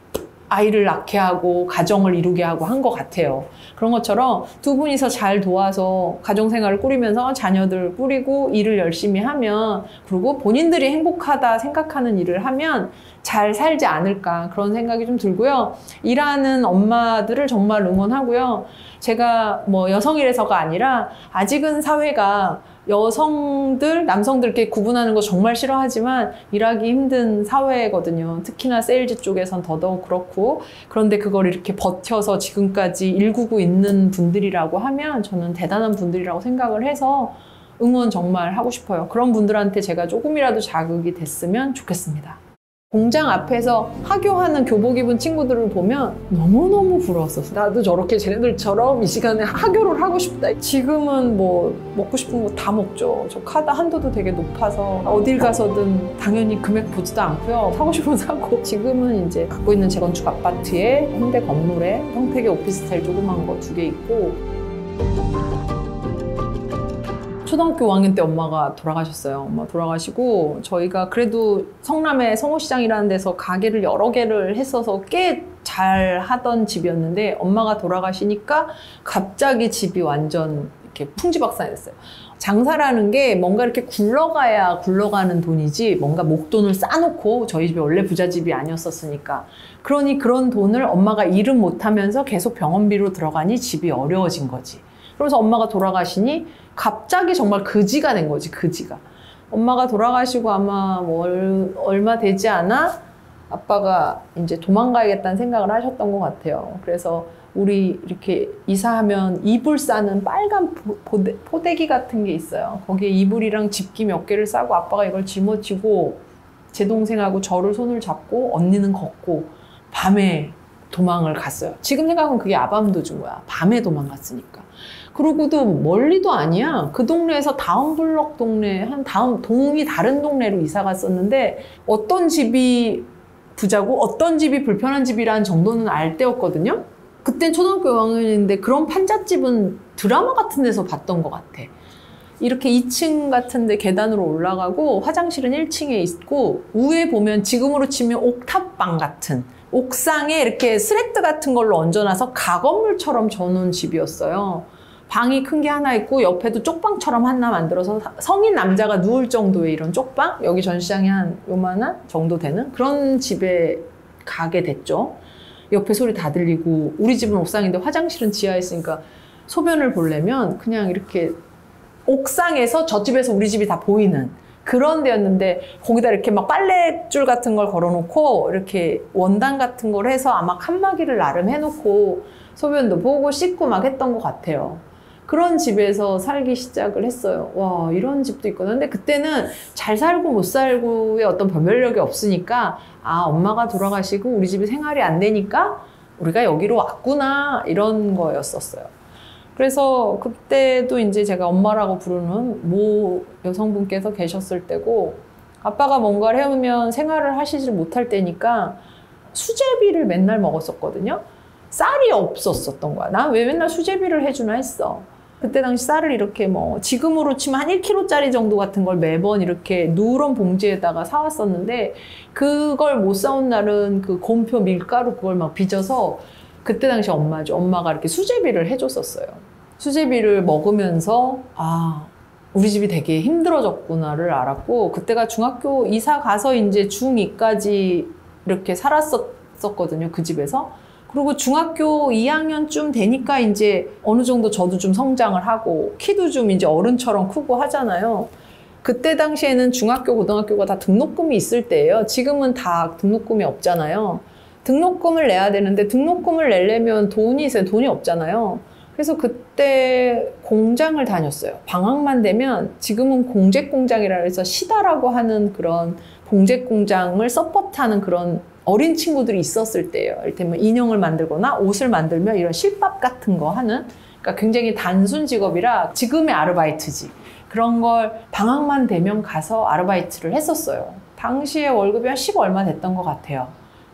아이를 낳게 하고 가정을 이루게 하고 한 것 같아요. 그런 것처럼 두 분이서 잘 도와서 가정생활을 꾸리면서 자녀들 꾸리고 일을 열심히 하면 그리고 본인들이 행복하다 생각하는 일을 하면 잘 살지 않을까 그런 생각이 좀 들고요. 일하는 엄마들을 정말 응원하고요. 제가 뭐 여성이라서가 아니라 아직은 사회가 여성들, 남성들 이렇게 구분하는 거 정말 싫어하지만 일하기 힘든 사회거든요. 특히나 세일즈 쪽에선 더더욱 그렇고 그런데 그걸 이렇게 버텨서 지금까지 일구고 있는 분들이라고 하면 저는 대단한 분들이라고 생각을 해서 응원 정말 하고 싶어요. 그런 분들한테 제가 조금이라도 자극이 됐으면 좋겠습니다. 공장 앞에서 하교하는 교복 입은 친구들을 보면 너무너무 부러웠었어. 나도 저렇게 쟤네들처럼 이 시간에 하교를 하고 싶다. 지금은 뭐 먹고 싶은 거 다 먹죠. 저 카드 한도도 되게 높아서 어딜 가서든 당연히 금액 보지도 않고요. 사고 싶으면 사고. 지금은 이제 갖고 있는 재건축 아파트에 홍대 건물에 평택에 오피스텔 조그만 거 2개 있고 초등학교 5학년 때 엄마가 돌아가셨어요. 엄마 돌아가시고 저희가 그래도 성남의 성호시장이라는 데서 가게를 여러 개를 했어서 꽤 잘 하던 집이었는데 엄마가 돌아가시니까 갑자기 집이 완전 이렇게 풍지박산됐어요. 장사라는 게 뭔가 이렇게 굴러가야 굴러가는 돈이지 뭔가 목돈을 쌓아놓고 저희 집이 원래 부잣집이 아니었었으니까 그러니 그런 돈을 엄마가 일은 못하면서 계속 병원비로 들어가니 집이 어려워진 거지. 그러면서 엄마가 돌아가시니 갑자기 정말 그지가 된 거지, 그지가. 엄마가 돌아가시고 아마 뭐 얼마 되지 않아 아빠가 이제 도망가야겠다는 생각을 하셨던 것 같아요. 그래서 우리 이렇게 이사하면 이불 싸는 빨간 포대기 같은 게 있어요. 거기에 이불이랑 집기 몇 개를 싸고 아빠가 이걸 짊어지고 제 동생하고 저를 손을 잡고 언니는 걷고 밤에 도망을 갔어요. 지금 생각하면 그게 아밤도주인 거야. 밤에 도망갔으니까. 그러고도 멀리도 아니야. 그 동네에서 다음 블럭 동네, 한 다음 동이 다른 동네로 이사 갔었는데 어떤 집이 부자고 어떤 집이 불편한 집이라는 정도는 알 때였거든요. 그땐 초등학교 5학년인데 그런 판잣집은 드라마 같은 데서 봤던 것 같아. 이렇게 2층 같은데 계단으로 올라가고 화장실은 1층에 있고 위에 보면 지금으로 치면 옥탑방 같은 옥상에 이렇게 스레트 같은 걸로 얹어놔서 가건물처럼 져놓은 집이었어요. 방이 큰 게 하나 있고 옆에도 쪽방처럼 하나 만들어서 성인 남자가 누울 정도의 이런 쪽방? 여기 전시장이 한 요만한 정도 되는 그런 집에 가게 됐죠. 옆에 소리 다 들리고 우리 집은 옥상인데 화장실은 지하에 있으니까 소변을 보려면 그냥 이렇게 옥상에서 저 집에서 우리 집이 다 보이는 그런 데였는데 거기다 이렇게 막 빨랫줄 같은 걸 걸어놓고 이렇게 원단 같은 걸 해서 아마 칸막이를 나름 해놓고 소변도 보고 씻고 막 했던 것 같아요. 그런 집에서 살기 시작을 했어요. 와, 이런 집도 있구나. 근데 그때는 잘 살고 못 살고의 어떤 변별력이 없으니까 아, 엄마가 돌아가시고 우리 집이 생활이 안 되니까 우리가 여기로 왔구나 이런 거였었어요. 그래서 그때도 이제 제가 엄마라고 부르는 모 여성분께서 계셨을 때고 아빠가 뭔가를 해오면 생활을 하시지 못할 때니까 수제비를 맨날 먹었었거든요. 쌀이 없었었던 거야. 난 왜 맨날 수제비를 해주나 했어. 그때 당시 쌀을 이렇게 뭐 지금으로 치면 한 1kg짜리 정도 같은 걸 매번 이렇게 누런 봉지에다가 사왔었는데 그걸 못 사온 날은 그 곰표 밀가루 그걸 막 빚어서 그때 당시 엄마죠. 엄마가 이렇게 수제비를 해줬었어요. 수제비를 먹으면서 아, 우리 집이 되게 힘들어졌구나를 알았고 그때가 중학교 이사 가서 이제 중2까지 이렇게 살았었거든요. 그 집에서. 그리고 중학교 2학년쯤 되니까 이제 어느 정도 저도 좀 성장을 하고 키도 좀 이제 어른처럼 크고 하잖아요. 그때 당시에는 중학교, 고등학교가 다 등록금이 있을 때예요. 지금은 다 등록금이 없잖아요. 등록금을 내야 되는데 등록금을 내려면 돈이 있어요. 돈이 없잖아요. 그래서 그때 공장을 다녔어요. 방학만 되면 지금은 공제공장이라 해서 시다라고 하는 그런 봉제공장을 서포트하는 그런 어린 친구들이 있었을 때예요. 이를테면 인형을 만들거나 옷을 만들면 이런 실밥 같은 거 하는 그러니까 굉장히 단순 직업이라 지금의 아르바이트지. 그런 걸 방학만 되면 가서 아르바이트를 했었어요. 당시에 월급이 한 10 얼마 됐던 것 같아요.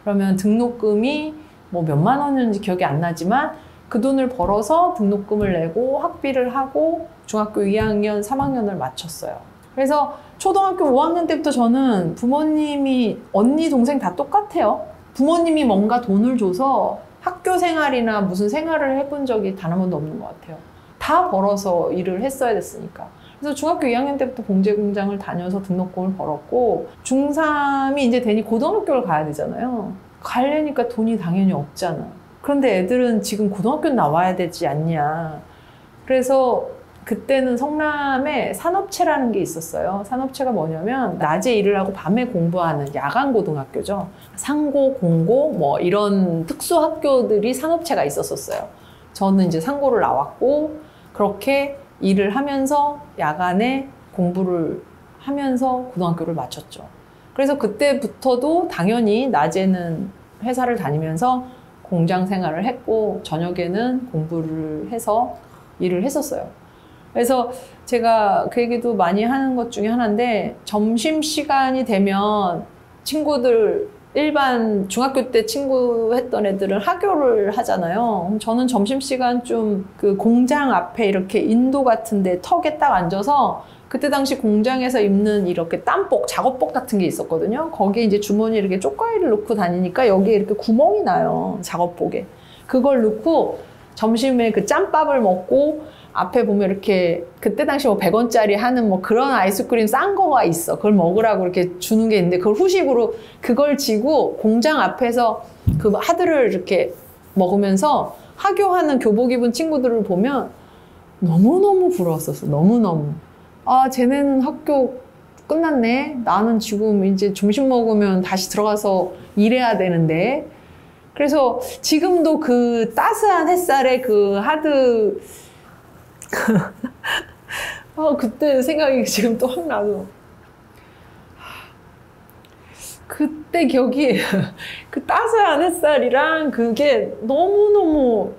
그러면 등록금이 뭐 몇만 원인지 기억이 안 나지만 그 돈을 벌어서 등록금을 내고 학비를 하고 중학교 2학년, 3학년을 마쳤어요. 그래서 초등학교 5학년 때부터 저는 부모님이 언니, 동생 다 똑같아요. 부모님이 뭔가 돈을 줘서 학교 생활이나 무슨 생활을 해본 적이 단 한 번도 없는 것 같아요. 다 벌어서 일을 했어야 됐으니까. 그래서 중학교 2학년 때부터 봉제공장을 다녀서 등록금을 벌었고 중3이 이제 되니 고등학교를 가야 되잖아요. 가려니까 돈이 당연히 없잖아. 그런데 애들은 지금 고등학교 나와야 되지 않냐. 그래서 그때는 성남에 산업체라는 게 있었어요. 산업체가 뭐냐면 낮에 일을 하고 밤에 공부하는 야간 고등학교죠. 상고, 공고 뭐 이런 특수 학교들이 산업체가 있었어요. 저는 이제 상고를 나왔고 그렇게 일을 하면서 야간에 공부를 하면서 고등학교를 마쳤죠. 그래서 그때부터도 당연히 낮에는 회사를 다니면서 공장 생활을 했고 저녁에는 공부를 해서 일을 했었어요. 그래서 제가 그 얘기도 많이 하는 것 중에 하나인데 점심시간이 되면 친구들 일반 중학교 때 친구 했던 애들은 하교를 하잖아요. 저는 점심시간 좀 그 공장 앞에 이렇게 인도 같은데 턱에 딱 앉아서 그때 당시 공장에서 입는 이렇게 땀복, 작업복 같은 게 있었거든요. 거기에 이제 주머니에 이렇게 쪽가위를 넣고 다니니까 여기에 이렇게 구멍이 나요. 작업복에. 그걸 넣고 점심에 그 짬밥을 먹고 앞에 보면 이렇게 그때 당시 뭐 100원짜리 하는 뭐 그런 아이스크림 싼 거가 있어. 그걸 먹으라고 이렇게 주는 게 있는데 그걸 후식으로 그걸 지고 공장 앞에서 그 하드를 이렇게 먹으면서 하교하는 교복 입은 친구들을 보면 너무너무 부러웠었어. 너무너무. 아, 쟤네는 학교 끝났네. 나는 지금 이제 점심 먹으면 다시 들어가서 일해야 되는데. 그래서 지금도 그 따스한 햇살에 그 하드 그때 생각이 지금 또 확 나서 그때 기억이 그 따스한 햇살이랑 그게 너무너무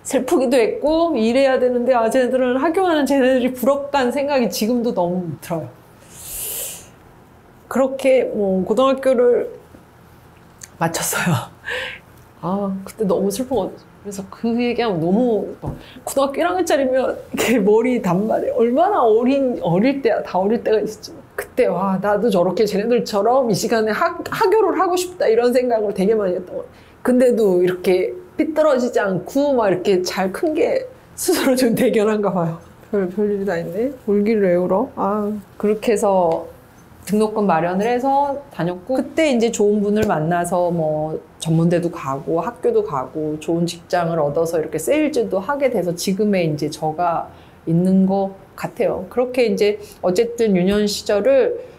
슬프기도 했고 일해야 되는데 쟤네들은 학교가는 쟤네들이 부럽다는 생각이 지금도 너무 들어요. 그렇게 뭐 고등학교를 마쳤어요. 그때 너무 슬퍼가지고 그래서 그 얘기하면 너무 고등학교 1학년짜리면 이렇게 머리 단발에 얼마나 어릴 때야. 다 어릴 때가 있었죠. 그때 와 나도 저렇게 쟤네들처럼 이 시간에 학교를 하고 싶다 이런 생각을 되게 많이 했던 거예요. 근데도 이렇게 삐뚤어지지 않고 막 이렇게 잘 큰 게 스스로 좀 대견한가 봐요. 별일이 다 있네. 울기를 왜 울어? 그렇게 해서 등록금 마련을 해서 다녔고 그때 이제 좋은 분을 만나서 뭐 전문대도 가고 학교도 가고 좋은 직장을 얻어서 이렇게 세일즈도 하게 돼서 지금의 이제 저가 있는 것 같아요. 그렇게 이제 어쨌든 유년 시절을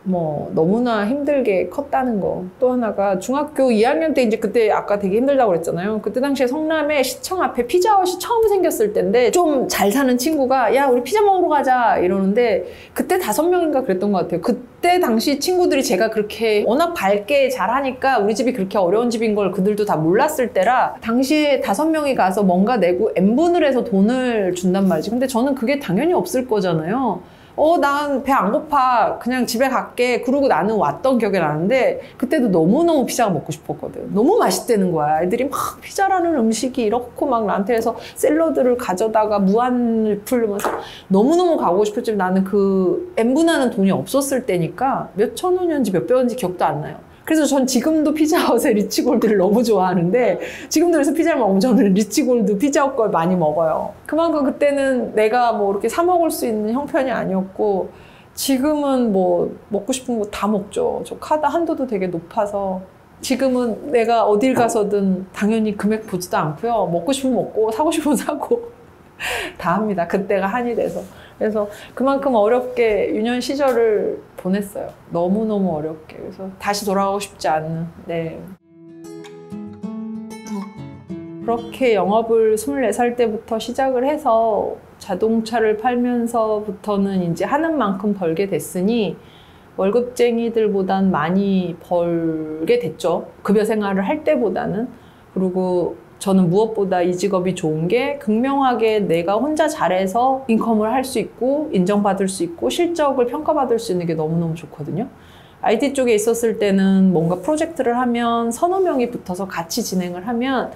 뭐 너무나 힘들게 컸다는 거. 또 하나가 중학교 2학년 때 이제 그때 아까 되게 힘들다고 그랬잖아요. 그때 당시에 성남에 시청 앞에 피자헛이 처음 생겼을 때인데 좀 잘 사는 친구가 야 우리 피자 먹으러 가자 이러는데 그때 5명인가 그랬던 것 같아요. 그때 당시 친구들이 제가 그렇게 워낙 밝게 잘하니까 우리 집이 그렇게 어려운 집인 걸 그들도 다 몰랐을 때라 당시에 5명이 가서 뭔가 내고 N분을 해서 돈을 준단 말이지. 근데 저는 그게 당연히 없을 거잖아요. 난 배 안 고파. 그냥 집에 갈게. 그러고 나는 왔던 기억이 나는데 그때도 너무너무 피자가 먹고 싶었거든. 너무 맛있다는 거야. 애들이 막 피자라는 음식이 이렇고 막 나한테 해서 샐러드를 가져다가 무한을 풀면서 너무너무 가고 싶었지만 나는 그 N분하는 돈이 없었을 때니까 몇 천 원이었는지 몇 백 원인지 기억도 안 나요. 그래서 전 지금도 피자헛의 리치골드를 너무 좋아하는데 지금도 그래서 피자를 먹으면 저는 리치골드 피자헛 걸 많이 먹어요. 그만큼 그때는 내가 뭐 이렇게 사 먹을 수 있는 형편이 아니었고 지금은 뭐 먹고 싶은 거 다 먹죠. 저 카드 한도도 되게 높아서 지금은 내가 어딜 가서든 당연히 금액 보지도 않고요. 먹고 싶으면 먹고 사고 싶으면 사고 다 합니다. 그때가 한이 돼서. 그래서 그만큼 어렵게 유년 시절을 보냈어요. 너무너무 어렵게. 그래서 다시 돌아가고 싶지 않은. 네. 그렇게 영업을 24살 때부터 시작을 해서 자동차를 팔면서부터는 이제 하는 만큼 벌게 됐으니 월급쟁이들보단 많이 벌게 됐죠. 급여 생활을 할 때보다는. 그리고 저는 무엇보다 이 직업이 좋은 게 극명하게 내가 혼자 잘해서 인컴을 할 수 있고 인정받을 수 있고 실적을 평가받을 수 있는 게 너무너무 좋거든요. IT 쪽에 있었을 때는 뭔가 프로젝트를 하면 서너 명이 붙어서 같이 진행을 하면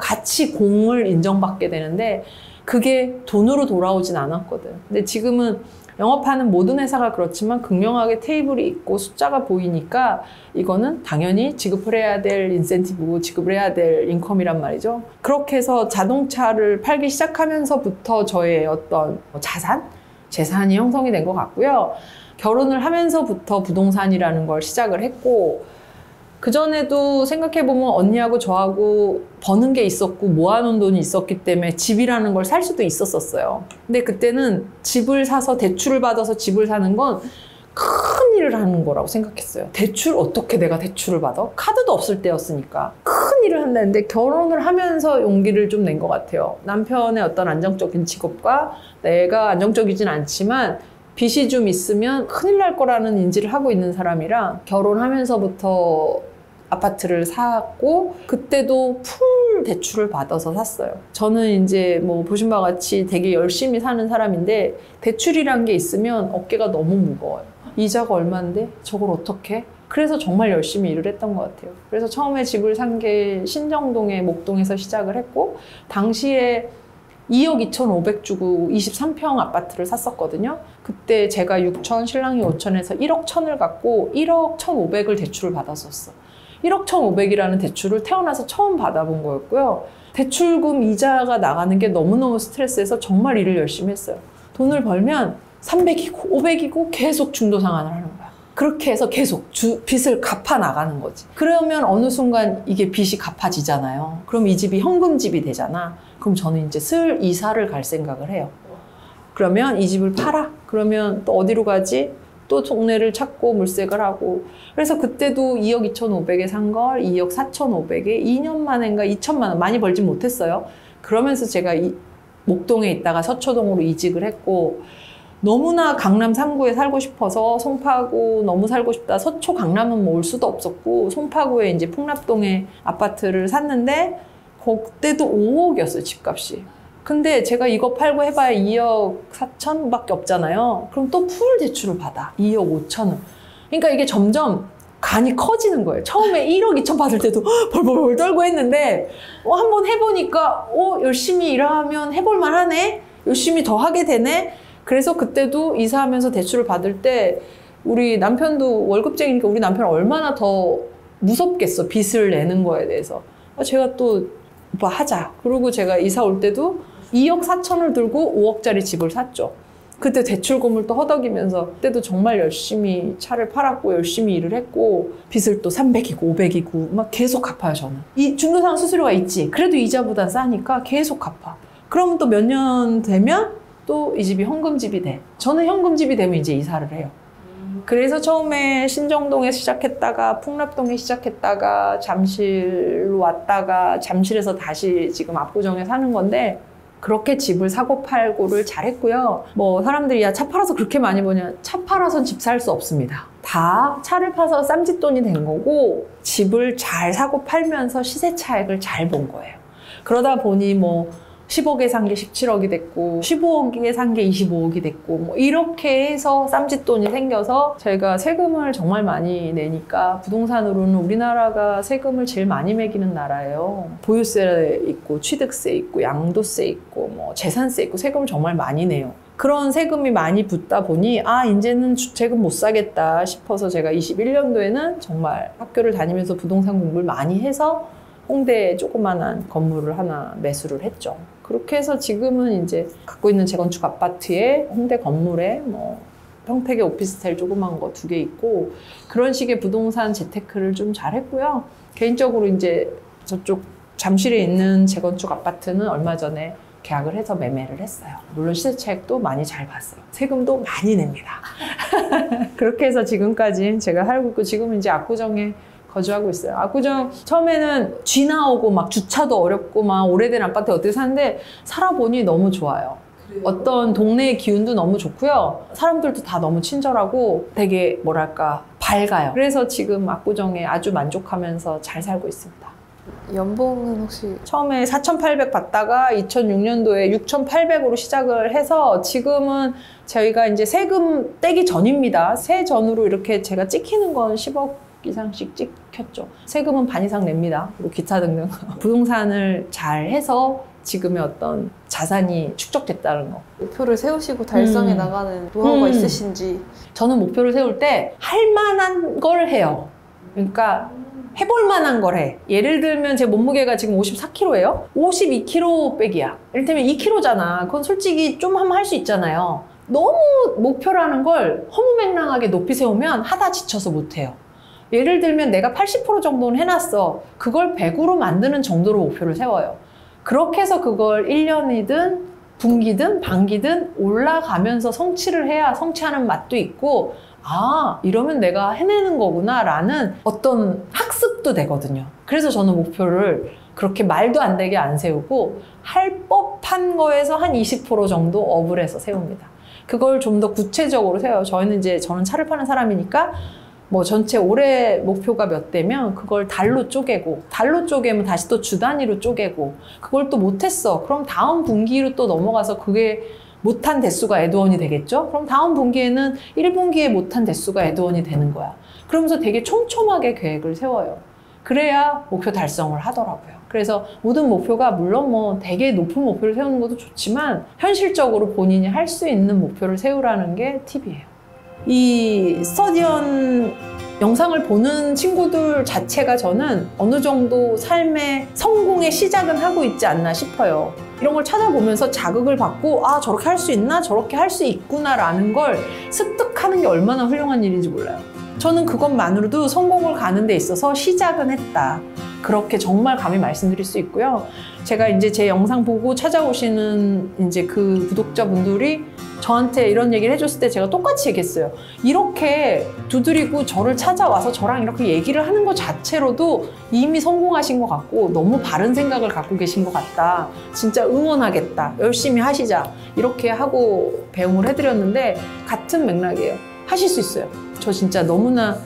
같이 공을 인정받게 되는데 그게 돈으로 돌아오진 않았거든. 근데 지금은 영업하는 모든 회사가 그렇지만 극명하게 테이블이 있고 숫자가 보이니까 이거는 당연히 지급을 해야 될 인센티브고 지급을 해야 될 인컴이란 말이죠. 그렇게 해서 자동차를 팔기 시작하면서부터 저의 어떤 재산이 형성이 된 것 같고요. 결혼을 하면서부터 부동산이라는 걸 시작을 했고 그전에도 생각해보면 언니하고 저하고 버는 게 있었고 모아놓은 돈이 있었기 때문에 집이라는 걸 살 수도 있었어요. 근데 그때는 집을 사서 대출을 받아서 집을 사는 건 큰 일을 하는 거라고 생각했어요. 어떻게 내가 대출을 받아? 카드도 없을 때였으니까. 큰 일을 한다는데 결혼을 하면서 용기를 좀 낸 것 같아요. 남편의 어떤 안정적인 직업과 내가 안정적이진 않지만 빚이 좀 있으면 큰일 날 거라는 인지를 하고 있는 사람이라 결혼하면서부터 아파트를 샀고 그때도 풀 대출을 받아서 샀어요. 저는 이제 뭐 보신 바와 같이 되게 열심히 사는 사람인데 대출이란 게 있으면 어깨가 너무 무거워요. 이자가 얼마인데 저걸 어떻게? 그래서 정말 열심히 일을 했던 것 같아요. 그래서 처음에 집을 산 게 신정동의 목동에서 시작을 했고 당시에 2억 2,500 주고 23평 아파트를 샀었거든요. 그때 제가 6천, 신랑이 5천에서 1억 1,000을 갖고 1억 1,500을 대출을 받았었어. 1억 1,500이라는 대출을 태어나서 처음 받아본 거였고요. 대출금 이자가 나가는 게 너무너무 스트레스해서 정말 일을 열심히 했어요. 돈을 벌면 300이고 500이고 계속 중도상환을 하는 거야. 그렇게 해서 계속 빚을 갚아 나가는 거지. 그러면 어느 순간 이게 빚이 갚아지잖아요. 그럼 이 집이 현금집이 되잖아. 그럼 저는 이제 슬 이사를 갈 생각을 해요. 그러면 이 집을 팔아. 그러면 또 어디로 가지? 또 동네를 찾고 물색을 하고 그래서 그때도 2억 2,500에 산 걸 2억 4,500에 2년 만인가 2천만 원 많이 벌진 못했어요. 그러면서 제가 목동에 있다가 서초동으로 이직을 했고 너무나 강남 3구에 살고 싶어서 송파구 너무 살고 싶다. 서초 강남은 뭐 올 수도 없었고 송파구에 이제 풍납동에 아파트를 샀는데 그때도 5억이었어요, 집값이. 근데 제가 이거 팔고 해봐야 2억 4천밖에 없잖아요. 그럼 또 풀 대출을 받아. 2억 5천원. 그러니까 이게 점점 간이 커지는 거예요. 처음에 1억 2천 받을 때도 벌벌벌 떨고 했는데 한번 해보니까 열심히 일하면 해볼만 하네? 열심히 더 하게 되네? 그래서 그때도 이사하면서 대출을 받을 때 우리 남편도 월급쟁이니까 우리 남편은 얼마나 더 무섭겠어. 빚을 내는 거에 대해서. 제가 또 오빠 하자. 그리고 제가 이사 올 때도 2억 4천을 들고 5억짜리 집을 샀죠. 그때 대출금을 또 허덕이면서 그때도 정말 열심히 차를 팔았고 열심히 일을 했고 빚을 또 300이고 500이고 막 계속 갚아요. 저는. 이 중도상 수수료가 있지. 그래도 이자보다 싸니까 계속 갚아. 그러면 또 몇 년 되면 또 이 집이 현금집이 돼. 저는 현금집이 되면 이제 이사를 해요. 그래서 처음에 신정동에 시작했다가 풍납동에 시작했다가 잠실로 왔다가 잠실에서 다시 지금 압구정에 사는 건데 그렇게 집을 사고 팔고를 잘했고요. 뭐 사람들이 야 차 팔아서 그렇게 많이 버냐. 차 팔아선 집 살 수 없습니다. 다 차를 파서 쌈짓돈이 된 거고 집을 잘 사고 팔면서 시세 차익을 잘 본 거예요. 그러다 보니 뭐 10억에 산 게 17억이 됐고 15억에 산 게 25억이 됐고 뭐 이렇게 해서 쌈짓돈이 생겨서 저희가 세금을 정말 많이 내니까 부동산으로는 우리나라가 세금을 제일 많이 매기는 나라예요. 보유세 있고 취득세 있고 양도세 있고 뭐 재산세 있고 세금을 정말 많이 내요. 그런 세금이 많이 붙다 보니 이제는 주택은 못 사겠다 싶어서 제가 21년도에는 정말 학교를 다니면서 부동산 공부를 많이 해서 홍대에 조그만한 건물을 하나 매수를 했죠. 그렇게 해서 지금은 이제 갖고 있는 재건축 아파트에 홍대 건물에 뭐 평택에 오피스텔 조그만 거 2개 있고 그런 식의 부동산 재테크를 좀 잘했고요. 개인적으로 이제 저쪽 잠실에 있는 재건축 아파트는 얼마 전에 계약을 해서 매매를 했어요. 물론 시세 차익도 많이 잘 봤어요. 세금도 많이 냅니다. 그렇게 해서 지금까지 제가 살고 있고 지금은 이제 압구정에 거주하고 있어요. 압구정 처음에는 쥐 나오고 막 주차도 어렵고 막 오래된 아파트에 어떻게 사는데 살아보니 너무 좋아요. 그래요? 어떤 동네의 기운도 너무 좋고요. 사람들도 다 너무 친절하고 되게 뭐랄까 밝아요. 그래서 지금 압구정에 아주 만족하면서 잘 살고 있습니다.
연봉은 혹시
처음에 4,800 받다가 2006년도에 6,800으로 시작을 해서 지금은 저희가 이제 세금 떼기 전입니다. 세 전으로 이렇게 제가 찍히는 건 10억 이상씩 찍혔죠. 세금은 반 이상 냅니다. 그리고 기타 등등. 부동산을 잘 해서 지금의 어떤 자산이 축적됐다는 거.
목표를 세우시고 달성해 나가는 노하우가 있으신지.
저는 목표를 세울 때 할 만한 걸 해요. 그러니까 해볼 만한 걸 해. 예를 들면 제 몸무게가 지금 54kg예요. 52kg 빼기야. 이를테면 2kg잖아. 그건 솔직히 좀 하면 할 수 있잖아요. 너무 목표라는 걸 허무맹랑하게 높이 세우면 하다 지쳐서 못해요. 예를 들면 내가 80% 정도는 해놨어. 그걸 100으로 만드는 정도로 목표를 세워요. 그렇게 해서 그걸 1년이든 분기든 반기든 올라가면서 성취를 해야 성취하는 맛도 있고 이러면 내가 해내는 거구나 라는 어떤 학습도 되거든요. 그래서 저는 목표를 그렇게 말도 안 되게 안 세우고 할 법한 거에서 한 20% 정도 업을 해서 세웁니다. 그걸 좀 더 구체적으로 세워요. 저는 차를 파는 사람이니까 뭐 전체 올해 목표가 몇 대면 그걸 달로 쪼개고 달로 쪼개면 다시 또 주 단위로 쪼개고 그걸 또 못했어. 그럼 다음 분기로 또 넘어가서 그게 못한 대수가 애드원이 되겠죠? 그럼 다음 분기에는 1분기에 못한 대수가 애드원이 되는 거야. 그러면서 되게 촘촘하게 계획을 세워요. 그래야 목표 달성을 하더라고요. 그래서 모든 목표가 물론 뭐 되게 높은 목표를 세우는 것도 좋지만 현실적으로 본인이 할 수 있는 목표를 세우라는 게 팁이에요. 이 스터디언 영상을 보는 친구들 자체가 저는 어느 정도 삶의 성공의 시작은 하고 있지 않나 싶어요. 이런 걸 찾아보면서 자극을 받고 저렇게 할 수 있나? 저렇게 할 수 있구나 라는 걸 습득하는 게 얼마나 훌륭한 일인지 몰라요. 저는 그것만으로도 성공을 가는 데 있어서 시작은 했다. 그렇게 정말 감히 말씀드릴 수 있고요. 제가 이제 제 영상 보고 찾아오시는 이제 그 구독자분들이 저한테 이런 얘기를 해줬을 때 제가 똑같이 얘기했어요. 이렇게 두드리고 저를 찾아와서 저랑 이렇게 얘기를 하는 것 자체로도 이미 성공하신 것 같고 너무 바른 생각을 갖고 계신 것 같다. 진짜 응원하겠다. 열심히 하시자. 이렇게 하고 배웅을 해드렸는데 같은 맥락이에요. 하실 수 있어요. 저 진짜 너무나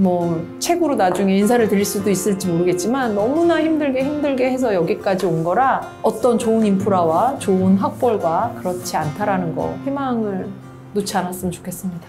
뭐 책으로 나중에 인사를 드릴 수도 있을지 모르겠지만 너무나 힘들게 해서 여기까지 온 거라 어떤 좋은 인프라와 좋은 학벌과 그렇지 않다라는 거 희망을 놓지 않았으면 좋겠습니다.